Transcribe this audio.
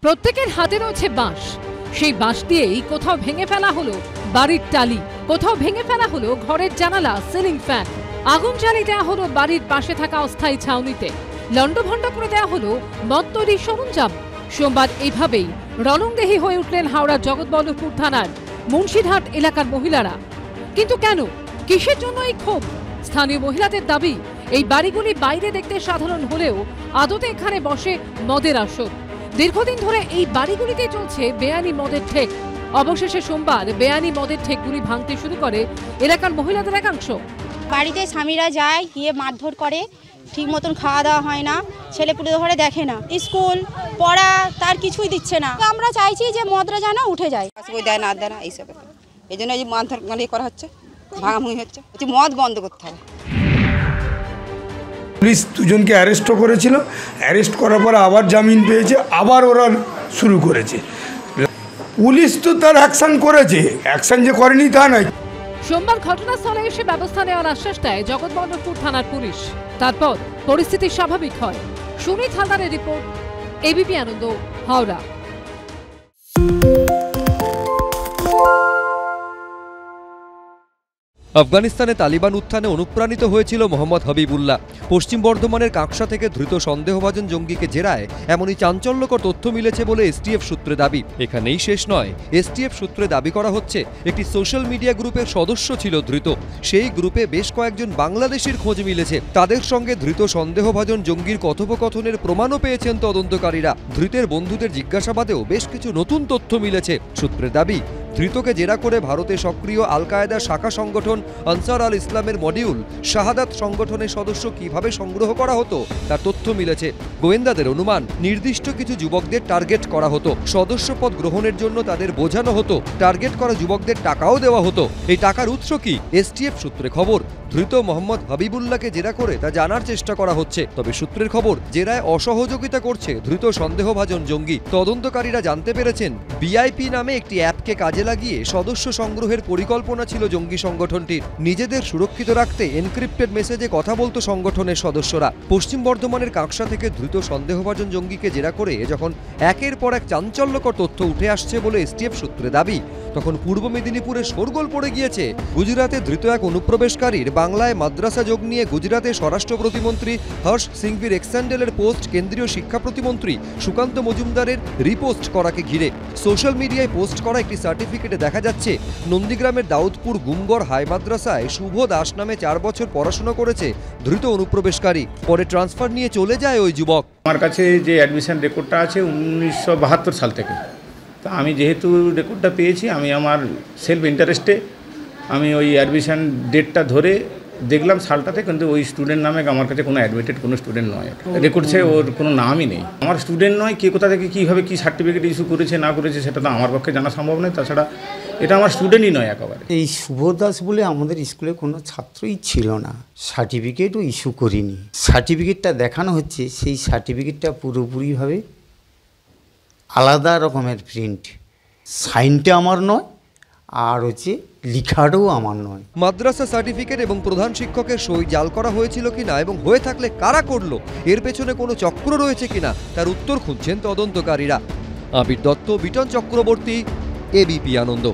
প্রত্যেকের হাতে রয়েছে বাঁশ। সেই বাঁশ দিয়েই কোথাও ভেঙে ফেলা হলো বাড়ির টালি, কোথাও ভেঙে ফেলা হলো ঘরের জানালা, সিলিং ফ্যান। আগুন জ্বালিয়ে দেওয়া হলো বাড়ির পাশে থাকা অস্থায়ী ছাউনিতে। লণ্ডভণ্ড করে দেওয়া হলো মদ তৈরির সরঞ্জাম। সোমবার এইভাবেই রণংদেহী হয়ে উঠলেন হাওড়ার জগৎবল্লভপুর থানার মুন্সিরহাট এলাকার মহিলারা। কিন্তু কেন, কিসের জন্য এই ক্ষোভ? স্থানীয় মহিলাদের দাবি, এই বাড়িগুলি বাইরে দেখতে সাধারণ হলেও আদতে এখানে বসে মদের আসর। দীর্ঘদিন ধরে এই বাড়িগুলিতে চলছে বেআইনি মদের ঠেক। অবশেষে সোমবার বেআইনি মদের ঠেকগুলি ভাঙতে শুরু করে এলাকার মহিলাদের একাংশ। বাড়িতে স্বামীরা যায়, গিয়ে মারধর করে, ঠিক মতন খাওয়া দাওয়া হয় না, ছেলেপুলে ধরে দেখে না, স্কুল পড়া তার কিছুই দিচ্ছে না। আমরা চাইছি যে মদরা যেন উঠে যায়, দেয় না দেয় না এইসব। এই জন্য যে মারধর করা হচ্ছে, ভাঙাভাঙি হচ্ছে, মদ বন্ধ করতে হবে। পুলিশ দুজনকে অ্যারেস্টও করেছিল, অ্যারেস্ট করার পর আবার জামিন পেয়েছে, আবার ওরা শুরু করেছে। পুলিশ তো তার অ্যাকশন করেছে, অ্যাকশন যে করেনি তা নয়। সোমবার ঘটনাস্থলে এসে ব্যবস্থা নেওয়ার আশ্বাস দেয় জগৎবল্লভপুর থানার পুলিশ। তারপর পরিস্থিতি স্বাভাবিক হয়। সুনীত হালদারের রিপোর্ট, এবিপি আনন্দ, হাওড়া। আফগানিস্তানে তালিবান উত্থানে অনুপ্রাণিত হয়েছিল মোহাম্মদ হাবিবুল্লাহ। পশ্চিম বর্ধমানের কাকসা থেকে ধৃত সন্দেহভাজন জঙ্গিকে জেরায় এমনই চাঞ্চল্যকর তথ্য মিলেছে বলে এসটিএফ সূত্রে দাবি। এখানেই শেষ নয়, এসটিএফ সূত্রে দাবি করা হচ্ছে একটি সোশ্যাল মিডিয়া গ্রুপের সদস্য ছিল ধৃত। সেই গ্রুপে বেশ কয়েকজন বাংলাদেশির খোঁজ মিলেছে। তাদের সঙ্গে ধৃত সন্দেহভাজন জঙ্গির কথোপকথনের প্রমাণও পেয়েছেন তদন্তকারীরা। ধৃতের বন্ধুদের জিজ্ঞাসাবাদেও বেশ কিছু নতুন তথ্য মিলেছে। সূত্রের দাবি, ধৃতকে জেরা করে ভারতে সক্রিয় আল কায়েদার শাখা সংগঠন আনসার আল ইসলামের মডিউল শাহাদাত সংগঠনের সদস্য কিভাবে সংগ্রহ করা হতো তার তথ্য মিলেছে। গোয়েন্দাদের অনুমান, নির্দিষ্ট কিছু যুবকদের টার্গেট করা হতো, সদস্যপদ গ্রহণের জন্য তাদের বোঝানো হতো, টার্গেট করা যুবকদের টাকাও দেওয়া হতো। এই টাকার উৎস কি? এসটিএফ সূত্রে খবর, ধৃত মোহাম্মদ হাবিবুল্লাহকে জেরা করে তা জানার চেষ্টা করা হচ্ছে। তবে সূত্রের খবর, জেরায় অসহযোগিতা করছে ধৃত সন্দেহভাজন জঙ্গি। তদন্তকারীরা জানতে পেরেছেন, বিআইপি নামে একটি অ্যাপকে কাজে লাগিয়ে সদস্য সংগ্রহের পরিকল্পনা ছিল জঙ্গি সংগঠনটির। নিজেদের সুরক্ষিত রাখতে এনক্রিপ্টেড মেসেজে কথা বলতো সংগঠনের সদস্যরা। পশ্চিম বর্ধমানের কাকসা থেকে ধৃত সন্দেহভাজন জঙ্গিকে জেরা করে যখন একের পর এক চাঞ্চল্যকর তথ্য উঠে আসছে বলে এসটিএফ সূত্রে দাবি, তখন পূর্ব মেদিনীপুরে শোরগোল পড়ে গিয়েছে। গুজরাতে ধৃত এক অনুপ্রবেশকারীর বাংলায় মাদ্রাসা যোগ নিয়ে গুজরাতের স্বরাষ্ট্র প্রতিমন্ত্রী হর্ষ সিংভির এক্সস্যান্ডেলের পোস্ট কেন্দ্রীয় শিক্ষা প্রতিমন্ত্রী সুকান্ত মজুমদারের রিপোস্ট করাকে ঘিরে। সোশ্যাল মিডিয়ায় পোস্ট করা একটি সার্টিফিকেটে দেখা যাচ্ছে, নন্দীগ্রামের দাউদপুর গুমগড় হাই মাদ্রাসায় শুভ দাস নামে 4 বছর পড়াশোনা করেছে ধৃত অনুপ্রবেশকারী। পরে ট্রান্সফার নিয়ে চলে যায় ওই যুবক। আমার কাছে যে অ্যাডমিশন রেকর্ডটা আছে 1972 সাল থেকে। তা আমি যেহেতু রেকর্ডটা পেয়েছি, আমি আমার সেলফ ইন্টারেস্টে আমি ওই অ্যাডমিশন ডেটটা ধরে দেখলাম সালটাতে, কিন্তু ওই স্টুডেন্ট নামে আমার কাছে কোনো অ্যাডমিটেড কোনো স্টুডেন্ট নয়। রেকর্ডসে ওর কোনো নামই নেই। আমার স্টুডেন্ট নয়, কে কোথা থেকে কীভাবে কী সার্টিফিকেট ইস্যু করেছে না করেছে সেটা তো আমার পক্ষে জানা সম্ভব নয়। তাছাড়া এটা আমার স্টুডেন্টই নয় একেবারে। এই শুভ দাস বলে আমাদের স্কুলে কোনো ছাত্রই ছিল না, সার্টিফিকেটও ইস্যু করিনি। সার্টিফিকেটটা দেখানো হচ্ছে, সেই সার্টিফিকেটটা পুরোপুরিভাবে আলাদা রকমের প্রিন্ট। সাইনটা আমার নয়, আর হচ্ছে লিখাটাও আমার নয়। মাদ্রাসা সার্টিফিকেট এবং প্রধান শিক্ষকের সই জাল করা হয়েছিল কিনা এবং হয়ে থাকলে কারা করলো, এর পেছনে কোনো চক্র রয়েছে কিনা তার উত্তর খুঁজছেন তদন্তকারীরা। আবির দত্ত, বিটন চক্রবর্তী, এবিপি আনন্দ।